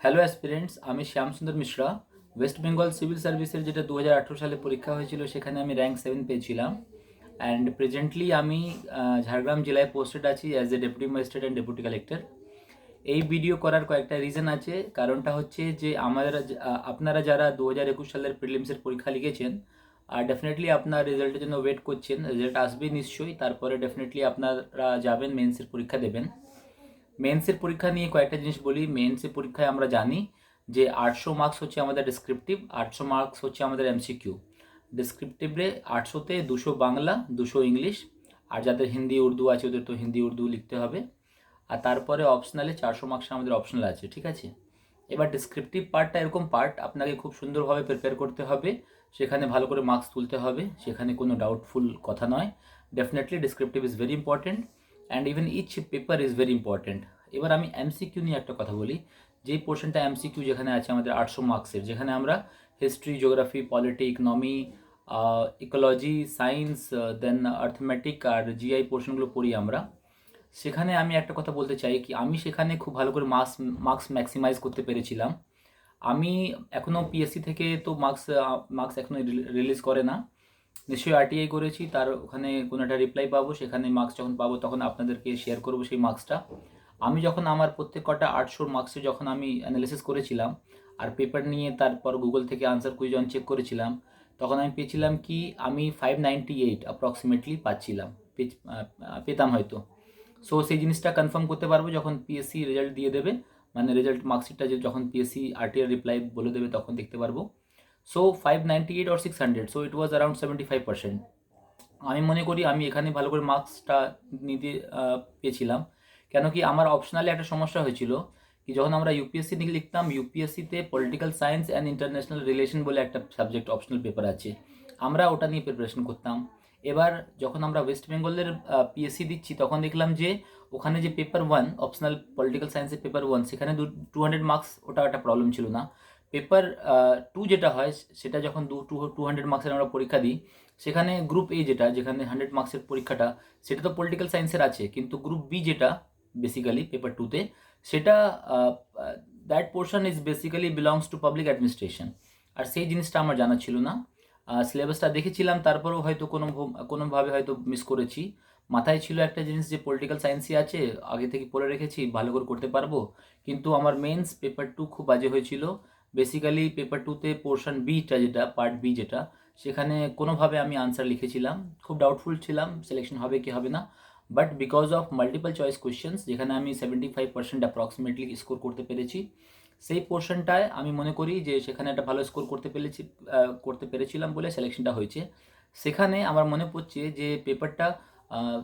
Hello aspirants, আমি Shyamsundar Mishra. West Bengal civil সার্ভিসের যেটা 2018 সালে পরীক্ষা হয়েছিল সেখানে আমি র্যাঙ্ক 7 পেয়েছিলাম। অ্যান্ড প্রেজেন্টলি আমি ঝাড়গ্রাম জেলায় পোস্টেড আছি as a deputy magistrate and deputy collector. এই ভিডিও করার কয়েকটা রিজন আছে। কারণটা হচ্ছে যে আপনারা যারা 2021 সালের প্রিলিমসের পরীক্ষা লিখেছেন, ডেফিনেটলি আপনার রেজাল্টের জন্য ওয়েট করছেন। রেজাল্ট আসবে নিশ্চয়ই, তারপরে ডেফিনেটলি আপনারা যাবেন মেন্সের পরীক্ষা দেবেন। মেন্সের পরীক্ষা নিয়ে কয়েকটা জিনিস বলি। মেন্সের পরীক্ষায় আমরা জানি যে 800 মার্কস হচ্ছে আমাদের ডিসক্রিপটিভ, 800 মার্কস হচ্ছে আমাদের এমসিকিউ। ডিসক্রিপটিভে 800তে 200 বাংলা, 200 ইংলিশ, আর যাদের হিন্দি উর্দু আছে ওদের তো হিন্দি উর্দু লিখতে হবে। আর তারপরে অপশনালে 400 মার্কস আমাদের অপশনাল আছে, ঠিক আছে। এবার ডিসক্রিপটিভ পার্টটা এরকম পার্ট, আপনাকে খুব সুন্দরভাবে প্রিপেয়ার করতে হবে, সেখানে ভালো করে মার্কস তুলতে হবে, সেখানে কোনো ডাউটফুল কথা নয়। Definitely descriptive is very important and even each paper is very important. এবার আমি এমসিকিউ নিয়ে একটা কথা বলি। যেই পোর্শনটা এমসিকিউ যেখানে আছে আমাদের 800 মার্কসের, যেখানে আমরা history, geography, polity, economy, ecology, science, then arithmetic আর জিআই পোর্শনগুলো পড়ি আমরা, সেখানে আমি একটা কথা বলতে চাই কি আমি সেখানে খুব ভালো করে মার্কস ম্যাক্সিমাইজ করতে পেরেছিলাম। আমি এখনও পিএসসি থেকে তো মার্কস এখনও রিলিজ করে না, নিশ্চয়ই আরটিআই করেছি, তার ওখানে কোনো একটা রিপ্লাই পাবো, সেখানে মার্কস যখন পাবো তখন আপনাদেরকে শেয়ার করবো সেই মার্কসটা। আমি যখন আমার প্রত্যেক কটা 800 মার্কসে যখন আমি অ্যানালিসিস করেছিলাম আর পেপার নিয়ে তারপর গুগল থেকে আনসার কুইজ যখন চেক করেছিলাম, তখন আমি পেয়েছিলাম কি আমি 598 অ্যাপ্রক্সিমেটলি পাচ্ছিলাম, পেতাম হয়তো। সো সেই জিনিসটা কনফার্ম করতে পারবো যখন পিএসসি রেজাল্ট দিয়ে দেবে, মানে রেজাল্ট মার্কশিটটা যে যখন পিএসসি আরটিআর রিপ্লাই বলে দেবে তখন দেখতে পারবো। So 598 or 600, so it was around 75%। আমি মনে করি আমি এখানে ভালো করে মার্কসটা নিতে পেয়েছিলাম। কেন কি আমার অপশনালে একটা সমস্যা হয়েছিল কি, যখন আমরা ইউপিএসসি নিয়ে লিখতাম, ইউপিএসসিতে political science and international relation বলে একটা সাবজেক্ট অপশনাল পেপার আছে, আমরা ওটা নিয়ে প্রিপারেশন করতাম। এবার যখন আমরা ওয়েস্ট বেঙ্গলের পিএসসি দিচ্ছি তখন দেখলাম যে ওখানে যে পেপার 1 অপশনাল পলিটিক্যাল সায়েন্সের পেপার 1, সেখানে 200 মার্কস, ওটা একটা প্রবলেম ছিল না। পেপার 2 যেটা হয় সেটা যখন 200 মার্কসের আমরা পরীক্ষা দিই, সেখানে গ্রুপ এ যেখানে 100 মার্কসের পরীক্ষাটা, সেটা তো পলিটিক্যাল সায়েন্সের আছে, কিন্তু গ্রুপ বি যেটা বেসিক্যালি পেপার 2তে, সেটা that portion is basically belongs to public administration. আর সেই জিনিসটা আমার জানা ছিল না। সিলেবাসটা দেখেছিলাম, তারপরেও হয়তো কোনোভাবে হয়তো মিস করেছি। মাথায় ছিল একটা জিনিস যে পলিটিক্যাল সায়েন্সই আছে, আগে থেকে পড়ে রেখেছি, ভালো করে করতে পারবো। কিন্তু আমার মেন্স পেপার 2 খুব বাজে হয়েছিল। বেসিক্যালি পেপার 2তে পোর্শন বিটা, যেটা পার্ট বি যেটা, সেখানে কোনোভাবে আমি আনসার লিখেছিলাম, খুব ডাউটফুল ছিলাম সিলেকশন হবে কি হবে না। But because of multiple choice questions, যেখানে আমি 75% অ্যাপ্রক্সিমেটলি স্কোর করতে পেরেছি, সেই পোর্শনটায় আমি মনে করি যে সেখানে একটা ভালো স্কোর করতে পেরেছিলাম বলে সিলেকশনটা হয়েছে। সেখানে আমার মনে পড়ছে যে পেপারটা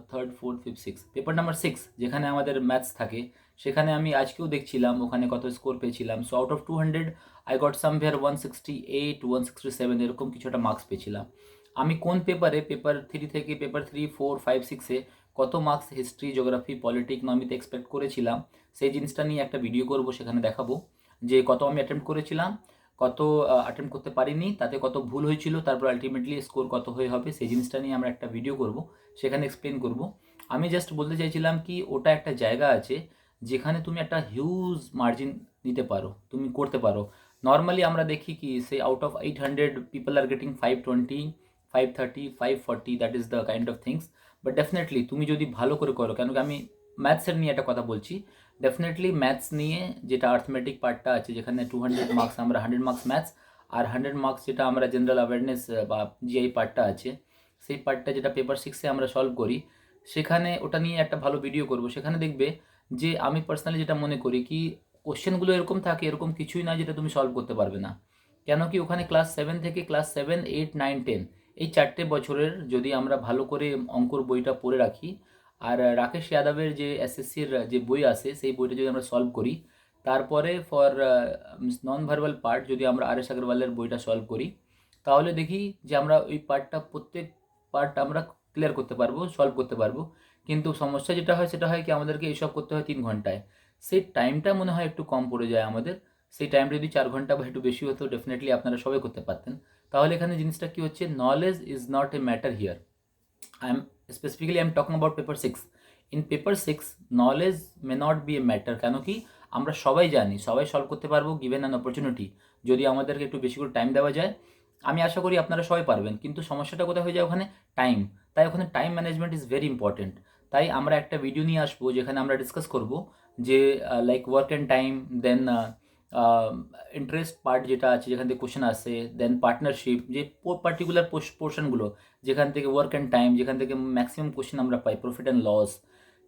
third, fourth, fifth, six, paper number 6 যেখানে আমাদের ম্যাথস থাকে, সেখানে আমি আজকেও দেখছিলাম ওখানে কত স্কোর পেয়েছিলাম। So out of 200 I got somewhere 168, 167 এরকম কিছু একটা মার্কস পেয়েছিলাম। আমি কোন পেপারে, পেপার 3 থেকে পেপার 3, 4, 5, 6-এ কত মার্কস হিস্ট্রি, জিওগ্রাফি, পলিটি, ইকোনমিতে এক্সপেক্ট করেছিলাম, সেই জিনিসটা নিয়ে একটা ভিডিও করব, সেখানে দেখাবো যে কত আমি অ্যাটেম্প্ট করেছিলাম, কত অ্যাটেম্প্ট করতে পারিনি, তাতে কত ভুল হয়েছিল, তারপর আলটিমেটলি স্কোর কত হয়ে হবে, সেই জিনিসটা নিয়ে আমরা একটা ভিডিও করব, সেখানে এক্সপ্লেন করব। আমি জাস্ট বলতে চাইছিলাম কি ওটা একটা জায়গা আছে যেখানে তুমি একটা হিউজ মার্জিন নিতে পারো, তুমি করতে পারো। নর্মালি আমরা দেখি কি say out of 800 people are getting 520, 530, 540, that is the kind of things. But definitely তুমি যদি ভালো করে করো, কেন কি আমি ম্যাথসের নিয়ে একটা কথা বলছি, ডেফিনেটলি ম্যাথস নিয়ে যেটা আর্থমেটিক পার্টটা আছে, যেখানে 200 মার্কস আমরা 100 মার্কস ম্যাথস, আর 100 মার্কস যেটা আমরা জেনারেল অ্যাওয়ারনেস বা জিআই পার্টটা আছে, সেই পার্টটা যেটা পেপার 6-এ আমরা সলভ করি, সেখানে ওটা নিয়ে একটা ভালো ভিডিও করব। সেখানে দেখবে যে আমি পার্সোনালি যেটা মনে করি কি কোশ্চেনগুলো এরকম থাকে, এরকম কিছুই না যেটা তুমি সলভ করতে পারবে না। কেন কি ওখানে ক্লাস 7 থেকে ক্লাস 7, 8, 9, 10 এই 4টে বছরের যদি আমরা ভালো করে অঙ্কর বইটা পড়ে রাখি, আর রাকেশ যাদবের যে এসএসসির যে বই আছে সেই বইটা যদি আমরা সলভ করি, তারপরে ফর নন ভার্বাল পার্ট যদি আমরা আর এস আগরওয়ালের বইটা সলভ করি, তাহলে দেখি যে আমরা ওই প্রত্যেক পার্ট আমরা ক্লিয়ার করতে পারবো, সলভ করতে পারবো। কিন্তু সমস্যা যেটা হয় সেটা হয় কি আমাদেরকে এইসব করতে হয় 3 ঘন্টায়, সেই টাইমটা মনে হয় একটু কম পড়ে যায় আমাদের। সেই টাইমটা যদি 4 ঘন্টা বা একটু বেশি হতো, ডেফিনেটলি আপনারা সবাই করতে পারতেন। তাহলে এখানে জিনিসটা কি হচ্ছে, knowledge is not a matter here. I'm talking about paper 6. In paper 6 knowledge may not be a matter, কেন কি আমরা সবাই জানি, সবাই সলভ করতে পারবো গিভেন অ্যান অপরচুনিটি, যদি আমাদেরকে একটু বেশি করে টাইম দেওয়া যায়। আমি আশা করি আপনারা সবাই পারবেন, কিন্তু সমস্যাটা কোথায় হয়ে যায় ওখানে? টাইম। তাই ওখানে time management is very important. তাই আমরা একটা ভিডিও নিয়ে আসবো যেখানে আমরা ডিসকাস করব যে like work and time, then interest part যেটা আছে যেখান থেকে কোশ্চেন আসে, দেন পার্টনারশিপ, যে পার্টিকুলার পোর্শনগুলো যেখান থেকে ওয়ার্ক অ্যান্ড টাইম, যেখান থেকে ম্যাক্সিমাম কোশ্চেন আমরা পাই, প্রফিট অ্যান্ড লস,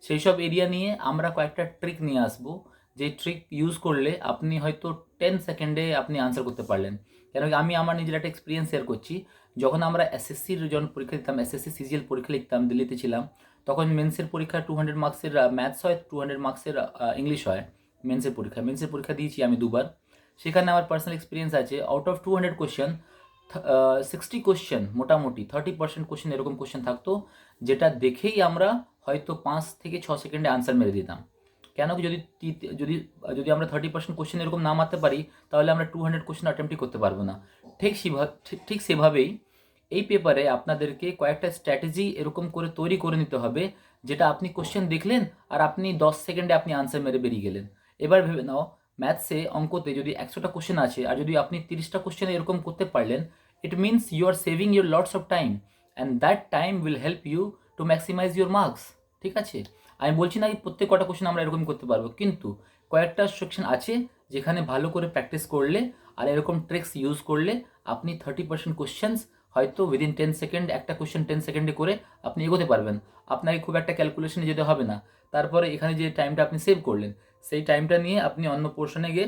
সেই সব এরিয়া নিয়ে আমরা কয়েকটা ট্রিক নিয়ে আসবো, যে ট্রিক ইউজ করলে আপনি হয়তো 10 সেকেন্ডে আপনি আনসার করতে পারলেন। কেন কি আমি আমার নিজের একটা এক্সপিরিয়েন্স শেয়ার করছি। যখন আমরা এসএসসির যখন পরীক্ষা দিতাম, এসএসসি সিজিএল পরীক্ষা লিখতাম, দিল্লিতে ছিলাম, তখন মেন্সের পরীক্ষা 200 মার্কসের ম্যাথস হয়, 200 মার্কসের ইংলিশ হয়। মেন্সের পরীক্ষা দিয়েছি আমি দুবার। সেখানে আমার পার্সোনাল এক্সপিরিয়েন্স আছে, আউট অফ 200 কোশ্চেন 60 কোশ্চেন, মোটামুটি 30% কোশ্চেন এরকম কোশ্চেন থাকতো যেটা দেখেই আমরা হয়তো 5 থেকে 6 সেকেন্ডে আনসার মেরে দিতাম। কেন কি, যদি যদি যদি আমরা 30% কোশ্চেন এরকম না মারতে পারি, তাহলে আমরা 200 কোশ্চেন অ্যাটেম্পটই করতে পারবো না। ঠিক সেভাবেই এই পেপারে আপনাদেরকে কয়েকটা স্ট্র্যাটেজি এরকম করে তৈরি করে নিতে হবে, যেটা আপনি কোশ্চেন দেখলেন আর আপনি 10 সেকেন্ডে আপনি আনসার মেরে বেরিয়ে গেলেন। এবার ভেবে নাও, ম্যাথসে অঙ্কতে যদি 100টা কোশ্চেন আছে আর যদি আপনি 30টা কোশ্চেন এরকম করতে পারলেন, it means you are saving your lots of time, and that time will help you to maximise your marks. ঠিক আছে, আমি বলছি না কি প্রত্যেক কটা কোশ্চেন আমরা এরকম করতে পারবো, কিন্তু কয়েকটা সেকশন আছে যেখানে ভালো করে প্র্যাকটিস করলে আর এরকম ট্রিক্স ইউজ করলে আপনি 30% কোশ্চেন্স হয়তো উইদিন 10 সেকেন্ড, একটা কোশ্চেন 10 সেকেন্ডে করে আপনি এগোতে পারবেন। আপনাকে খুব একটা ক্যালকুলেশনে যেতে হবে না। তারপরে এখানে যে টাইমটা আপনি সেভ করলেন, সেই টাইমটা নিয়ে আপনি অন্য পোর্শনে গিয়ে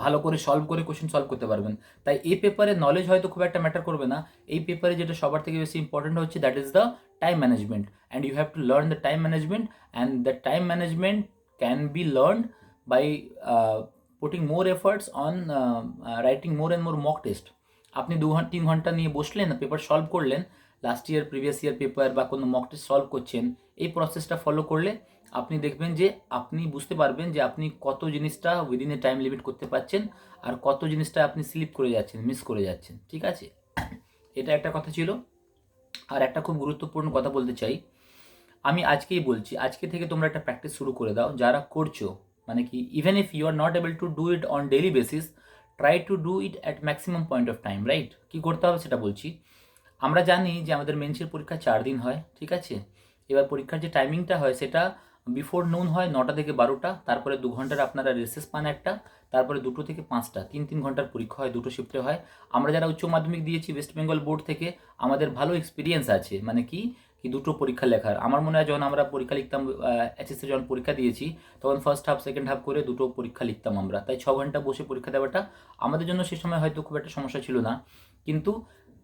ভালো করে সলভ করে কোশ্চেন সলভ করতে পারবেন। তাই এই পেপারে নলেজ হয়তো খুব একটা ম্যাটার করবে না। এই পেপারে যেটা সবার থেকে বেশি ইম্পর্টেন্ট হচ্ছে, that is the time management, and you have to learn the time management, and the time management can be learned by putting more efforts on writing more and more mock test. আপনি 2-3 ঘন্টা নিয়ে বসলেন, paper solve করলেন, last year previous year paper বা কোনো mock test solve করছেন, এই প্রসেসটা ফলো করলে আপনি দেখবেন যে আপনি বুঝতে পারবেন যে আপনি কত জিনিসটা উইদিন এ টাইম লিমিট করতে পারছেন আর কত জিনিসটা আপনি স্লিপ করে যাচ্ছেন, মিস করে যাচ্ছেন। ঠিক আছে, এটা একটা কথা ছিল। আর একটা খুব গুরুত্বপূর্ণ কথা বলতে চাই, আমি আজকেই বলছি, আজকে থেকে তোমরা একটা প্র্যাকটিস শুরু করে দাও যারা করছো। মানে কি, even if you are not able to do it on daily basis, try to do it at maximum point of time, right? কী করতে হবে সেটা বলছি। আমরা জানি যে আমাদের মেন্সের পরীক্ষা 4 দিন হয়, ঠিক আছে? এবার পরীক্ষার যে টাইমিংটা হয় সেটা বিফোর নুন হয়, 9টা থেকে 12টা, তারপরে 2 ঘন্টার আপনারা রেসেস পান একটা, তারপরে 2টো থেকে 5টা, 3-3 ঘন্টার পরীক্ষা হয়, 2টো শিফটে হয়। আমরা যারা উচ্চ মাধ্যমিক দিয়েছি ওয়েস্ট বেঙ্গল বোর্ড থেকে, আমাদের ভালো এক্সপিরিয়েন্স আছে, মানে কি কি 2টো পরীক্ষা লেখার। আমার মনে হয় যখন আমরা পরীক্ষা লিখতাম, এইচএসসি যখন পরীক্ষা দিয়েছি, তখন ফার্স্ট হাফ সেকেন্ড হাফ করে 2টো পরীক্ষা লিখতাম আমরা। তাই 6 ঘন্টা বসে পরীক্ষা দেওয়াটা আমাদের জন্য সে সময় হয়তো খুব একটা সমস্যা ছিল না। কিন্তু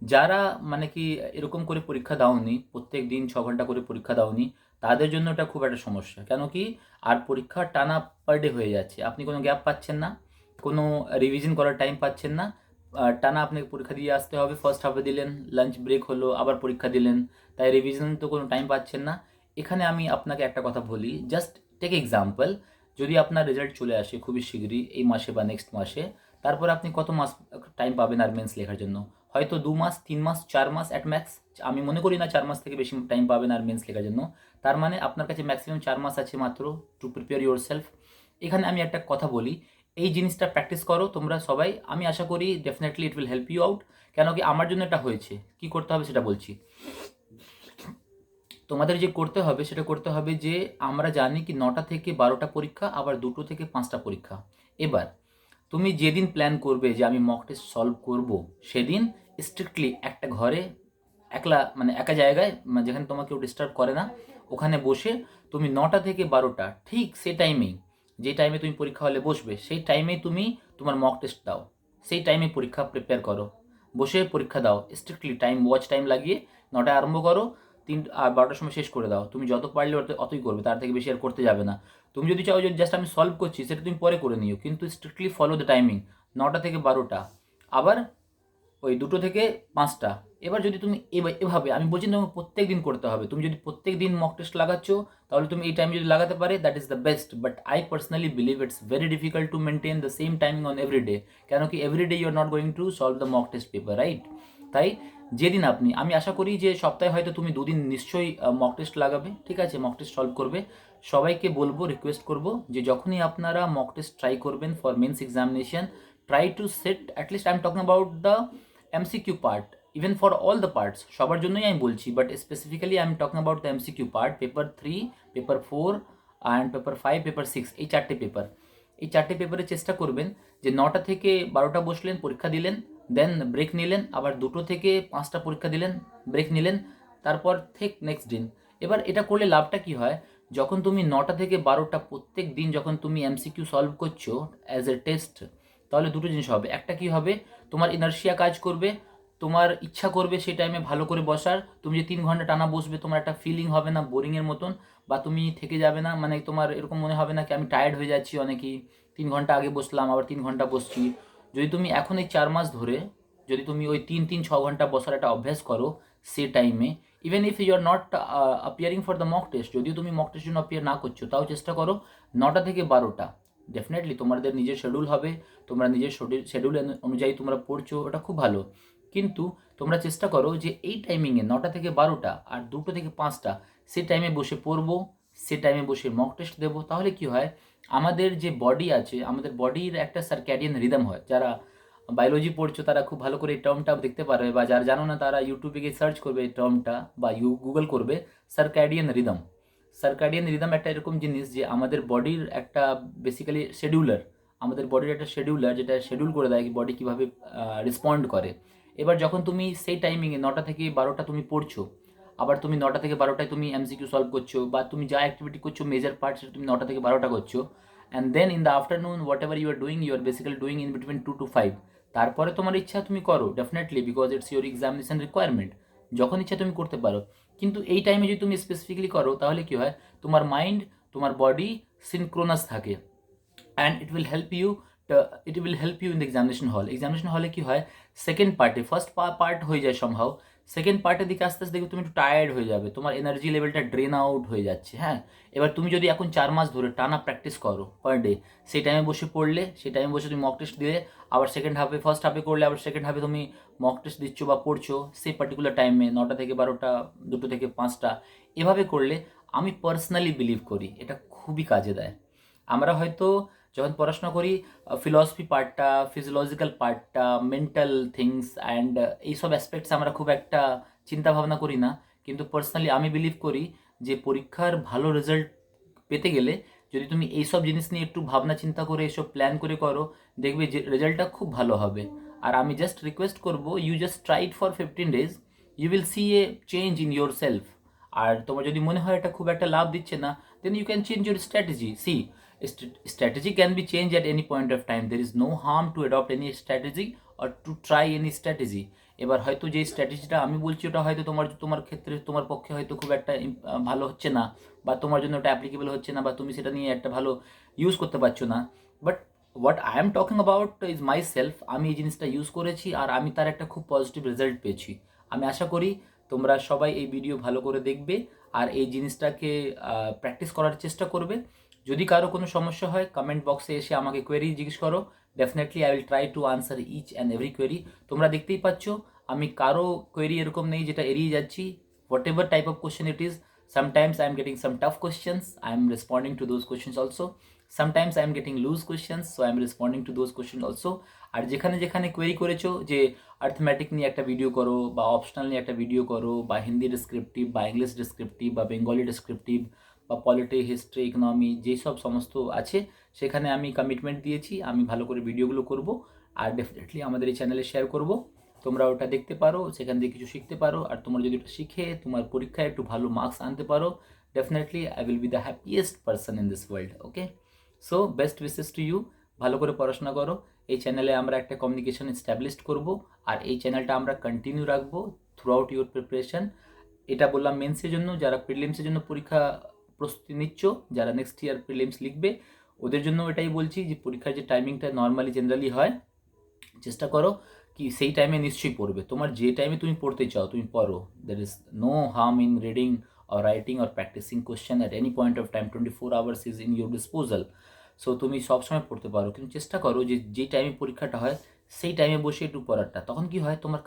যারা মানে কি এরকম করে পরীক্ষা দাওনি, প্রত্যেক দিন 6 ঘন্টা করে পরীক্ষা দাওনি, তাদের জন্য এটা খুব একটা সমস্যা। কেন কি, আর পরীক্ষা টানা পার ডে হয়ে যাচ্ছে, আপনি কোনো গ্যাপ পাচ্ছেন না, কোনো রিভিশন করার টাইম পাচ্ছেন না, টানা আপনাকে পরীক্ষা দিয়ে আসতে হবে। ফার্স্ট হাফে দিলেন, লাঞ্চ ব্রেক হলো, আবার পরীক্ষা দিলেন, তাই রিভিশন তো কোনো টাইম পাচ্ছেন না। এখানে আমি আপনাকে একটা কথা বলি, জাস্ট টেক এক্সাম্পল, যদি আপনার রেজাল্ট চলে আসে খুবই শীঘ্রই, এই মাসে বা নেক্সট মাসে, তারপর আপনি কত মাস টাইম পাবেন আর মেন্স লেখার জন্য? হয়তো 2 মাস, 3 মাস, 4 মাস অ্যাট ম্যাক্স। আমি মনে করি না 4 মাস থেকে বেশি টাইম পাবেন আর মেন্স লেখার জন্য। তার মানে আপনার কাছে ম্যাক্সিমাম 4 মাস আছে মাত্র টু প্রিপেয়ার ইউর সেলফ। এখানে আমি একটা কথা বলি, এই জিনিসটা প্র্যাকটিস করো তোমরা সবাই, আমি আশা করি definitely it will help you out. কেন কি, আমার জন্য এটা হয়েছে। কি করতে হবে সেটা বলছি। তোমাদের যে করতে হবে সেটা করতে হবে যে, আমরা জানি কি 9টা থেকে 12টা পরীক্ষা, আবার 2টো থেকে 5টা পরীক্ষা। এবার তুমি যেদিন প্ল্যান করবে যে আমি মক টেস্ট সলভ করব, সেদিন স্ট্রিক্টলি একটা ঘরে একলা, মানে একা জায়গায়, মানে যেখানে তোমাকে কেউ ডিস্টার্ব করে না, ওখানে বসে তুমি 9টা থেকে 12টা ঠিক সে টাইমেই, যে টাইমে তুমি পরীক্ষা হলে বসবে, সেই টাইমেই তুমি তোমার মক টেস্ট দাও, সেই টাইমে পরীক্ষা প্রিপেয়ার করো, বসে পরীক্ষা দাও। স্ট্রিক্টলি টাইম, ওয়াচ টাইম লাগিয়ে 9টায় আরম্ভ করো, 12টার সময় শেষ করে দাও। তুমি যত পারলে অতই করবে, তার থেকে বেশি আর করতে যাবে না। তুমি যদি চাও যে জাস্ট আমি সলভ করছি, সেটা তুমি পরে করে নিও, কিন্তু স্ট্রিক্টলি ফলো দ্য টাইমিং, 9টা থেকে 12টা, আবার ওই 2টো থেকে 5টা। এবার যদি তুমি এভাবে, আমি বলছি না তোমাকে প্রত্যেক দিন করতে হবে, তুমি যদি প্রত্যেক দিন মক টেস্ট লাগাচ্ছ, তাহলে তুমি এই টাইম যদি লাগাতে পারে, that is the best. But I personally believe it's very difficult to maintain the same timing on every day. কেন কি every day you are not going to solve the mock test paper, right? তাই যেদিন আপনি, আমি আশা করি যে সপ্তাহে হয়তো তুমি দুদিন নিশ্চয়ই মক টেস্ট লাগাবে, ঠিক আছে, মক টেস্ট সলভ করবে। সবাইকে বলবো, রিকোয়েস্ট করব যে যখনই আপনারা মক টেস্ট ট্রাই করবেন for mains examination, try to set at least, I am talking about the MCQ part, even for all the parts, সবার জন্যই আমি বলছি, but specifically I am talking about the MCQ part, paper 3, paper 4 and paper 5, paper 6, এই চারটে paper. এই চারটে পেপারে চেষ্টা করবেন যে 9টা থেকে 12টা বসলেন, পরীক্ষা দিলেন, দেন ব্রেক নিলেন, আবার 2টো থেকে 5টা পরীক্ষা দিলেন, ব্রেক নিলেন, তারপর ঠিক নেক্সট দিন। এবার এটা করলে লাভটা কি হয়, যখন তুমি 9টা থেকে 12টা প্রত্যেক দিন যখন তুমি এমসিকিউ সলভ করছো অ্যাজ এ টেস্ট, তাহলে দুটো জিনিস হবে। একটা কি হবে, তোমার ইনার্শিয়া কাজ করবে, তোমার ইচ্ছা করবে সেই টাইমে ভালো করে বসার। তুমি যে 3 ঘন্টা টানা বসবে, তোমার একটা ফিলিং হবে না বোরিংয়ের মতন, বা তুমি থেকে যাবে না, মানে তোমার এরকম মনে হবে না কি আমি টায়ার্ড হয়ে যাচ্ছি, অনেকেই 3 ঘন্টা আগে বসলাম আবার 3 ঘন্টা বসছি। যদি তুমি এখন এই 4 মাস ধরে যদি তুমি ওই 3-3-6 ঘন্টা বসার একটা অভ্যাস করো সে টাইমে, even if you are not appearing for the mock test, যদিও তুমি মক টেস্টের জন্য অ্যাপিয়ার না করছো, তাও চেষ্টা করো 9টা থেকে 12টা। ডেফিনেটলি তোমাদের নিজের শিডিউল হবে, তোমরা নিজের শিডিউল অনুযায়ী তোমরা পড়ছো, ওটা খুব ভালো। কিন্তু তোমরা চেষ্টা করো যে এই টাইমিংয়ে 9টা থেকে 12টা আর 2টো থেকে 5টা, সে টাইমে বসে পড়বো, সে টাইমে বসে মক টেস্ট দেবো। তাহলে কি হয়, আমাদের যে বডি আছে, আমাদের বডির একটা সার্ক্যাডিয়ান রিদম হয়। যারা বায়োলজি পড়ছো তারা খুব ভালো করে এই টার্মটা দেখতে পারবে, বা যারা জানো না তারা ইউটিউবে গিয়ে সার্চ করবে এই টার্মটা, বা গুগল করবে সার্ক্যাডিয়ান রিদম। সার্ক্যাডিয়ান রিদম একটা এরকম জিনিস যে আমাদের বডির একটা বেসিক্যালি শেডিউলার, আমাদের বডির একটা শেডিউলার, যেটা শেডিউল করে দেয় বডি কীভাবে রেসপন্ড করে। এবার যখন তুমি সেই টাইমিংয়ে 9টা থেকে 12টা তুমি পড়ছো, আবার তুমি 9টা থেকে 12টায় তুমি এমসিকিউ সলভ করছো, বা তুমি যা অ্যাক্টিভিটি করছো মেজর পার্ট, সেটা তুমি 9টা থেকে 12টা করছো, and then in the afternoon whatever you are doing, you are basically doing in between 2 to 5। তারপরে তোমার ইচ্ছা তুমি করো, definitely, because it's your examination requirement, যখন ইচ্ছা তুমি করতে পারো। কিন্তু এই টাইমে যদি তুমি স্পেসিফিকলি করো, তাহলে কি হয়, তোমার মাইন্ড, তোমার বডি সিনক্রোনাস থাকে, and it will help you in the examination hall. Examination হলে কি হয়, সেকেন্ড পার্টে, ফার্স্ট পার্ট হয়ে যায় সম্ভব, সেকেন্ড পার্টের দিকে আস্তে আস্তে দেখবে তুমি একটু টায়ার্ড হয়ে যাবে, তোমার এনার্জি লেভেলটা ড্রেন আউট হয়ে যাচ্ছে। হ্যাঁ, এবার তুমি যদি এখন 4 মাস ধরে টানা প্র্যাকটিস করো পার ডে, সেই টাইমে বসে পড়লে, সেই টাইমে বসে তুমি মক টেস্ট দিলে, আবার সেকেন্ড হাফে, ফার্স্ট হাফে করলে, আবার সেকেন্ড হাফে তুমি মক টেস্ট দিচ্ছ বা পড়ছো সেই পার্টিকুলার টাইমে 9টা থেকে 12টা, 2টো থেকে 5টা, এভাবে করলে আমি পার্সোনালি বিলিভ করি এটা খুবই কাজে দেয়। আমরা হয়তো যখন পড়াশোনা করি, ফিলসফি পার্টটা, ফিজিওলজিক্যাল পার্টটা, মেন্টাল থিংস অ্যান্ড এইসব অ্যাসপেক্টস আমরা খুব একটা চিন্তা ভাবনা করি না। কিন্তু পার্সোনালি আমি বিলিভ করি যে পরীক্ষার ভালো রেজাল্ট পেতে গেলে যদি তুমি এইসব জিনিস নিয়ে একটু ভাবনা চিন্তা করে এসব প্ল্যান করে করো, দেখবে যে রেজাল্টটা খুব ভালো হবে। আর আমি জাস্ট রিকোয়েস্ট করবো, you just try it for 15 days, you will see a change in yourself. আর তোমার যদি মনে হয় এটা খুব একটা লাভ দিচ্ছে না, then you can change your strategy. See, strategy can be changed at any point of time. There is no harm to adopt any strategy or to try any strategy. এবার হয়তো যে স্ট্র্যাটেজিটা আমি বলছি ওটা হয়তো তোমার তোমার ক্ষেত্রে, তোমার পক্ষে হয়তো খুব একটা ভালো হচ্ছে না, বা তোমার জন্য ওটা অ্যাপ্লিকেবল হচ্ছে না, বা তুমি সেটা নিয়ে একটা ভালো ইউজ করতে পারছো না। But what I am talking about is my self. আমি এই জিনিসটা ইউজ করেছি আর আমি তার একটা খুব পজিটিভ রেজাল্ট পেয়েছি। আমি আশা করি তোমরা সবাই এই ভিডিও ভালো করে দেখবে আর এই জিনিসটাকে প্র্যাকটিস করার চেষ্টা করবে। যদি কারো কোনো সমস্যা হয় কমেন্ট বক্সে এসে আমাকে কোয়েরি জিজ্ঞেস করো, definitely I will try to answer each and every query. তোমরা দেখতেই পাচ্ছ আমি কারো কোয়েরি এরকম নেই যেটা এড়িয়ে যাচ্ছি। What ever type of question it is, sometimes I am getting some tough questions, I am responding to those questions also. Sometimes I am getting loose questions, so I am responding to those questions also. আর যেখানে যেখানে query করেছো যে arithmetic নিয়ে একটা video করো, বা optional নিয়ে একটা ভিডিও করো, বা হিন্দি ডেসক্রিপটিভ, বা ইংলিশ ডেসক্রিপটিভ, বা বেঙ্গলি ডেসক্রিপটিভ, বা পলিটি, হিস্ট্রি, ইকোনমি, যেই সব সমস্ত আছে সেখানে আমি কমিটমেন্ট দিয়েছি আমি ভালো করে ভিডিওগুলো করব, আর ডেফিনেটলি আমাদের এই চ্যানেলে শেয়ার করব। তোমরা ওটা দেখতে পারো, সেখান থেকে কিছু শিখতে পারো, আর তোমরা যদি ওটা শিখে তোমার পরীক্ষায় একটু ভালো মার্কস আনতে পারো, definitely I will be the happiest person in this world. Okay, so best wishes to you. ভালো করে পড়াশোনা করো। এই চ্যানেলে আমরা একটা কমিউনিকেশন এস্টাবলিশ করব, আর এই চ্যানেলটা আমরা কন্টিনিউ রাখবো থ্রু আউট ইউর প্রিপারেশন। এটা বললাম মেন্সের জন্য, যারা প্রিলিমসের জন্য পরীক্ষা প্রস্তুতি নিচ্ছ, যারা নেক্সট ইয়ার প্রিলিমস লিখবে ওদের জন্য এটাই বলছি যে পরীক্ষার যে টাইমিংটা নর্মালি জেনারেলি হয়, চেষ্টা করো কি সেই টাইমে নিশ্চয়ই পড়বে। তোমার যে টাইমে তুমি পড়তে চাও তুমি পড়ো, there is no harm in reading or writing or practicing question at any point of time. 24 hours is in your disposal. So তুমি সবসময় পড়তে পারো, কিন্তু চেষ্টা করো যে যেই টাইমে পরীক্ষাটা হয় সেই টাইমে বসে একটু পড়াটা, তখন কি হয় তোমার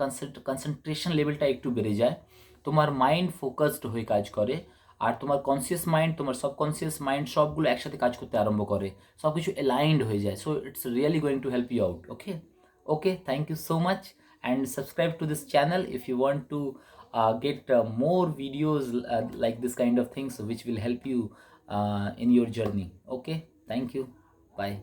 কনসেন্ট্রেশন লেভেলটা একটু বেড়ে যায়, তোমার মাইন্ড ফোকাসড হয়ে কাজ করে, আর তোমার কনসিয়াস মাইন্ড তোমার সাবকনসিয়াস মাইন্ড সবগুলো একসাথে কাজ করতে আরম্ভ করে, সব কিছু অ্যালাইন্ড হয়ে যায়। So it's really going to help you out. Okay, okay, thank you so much, and subscribe to this channel if you want to get more videos like this kind of things which will help you in your journey. Okay, thank you, bye.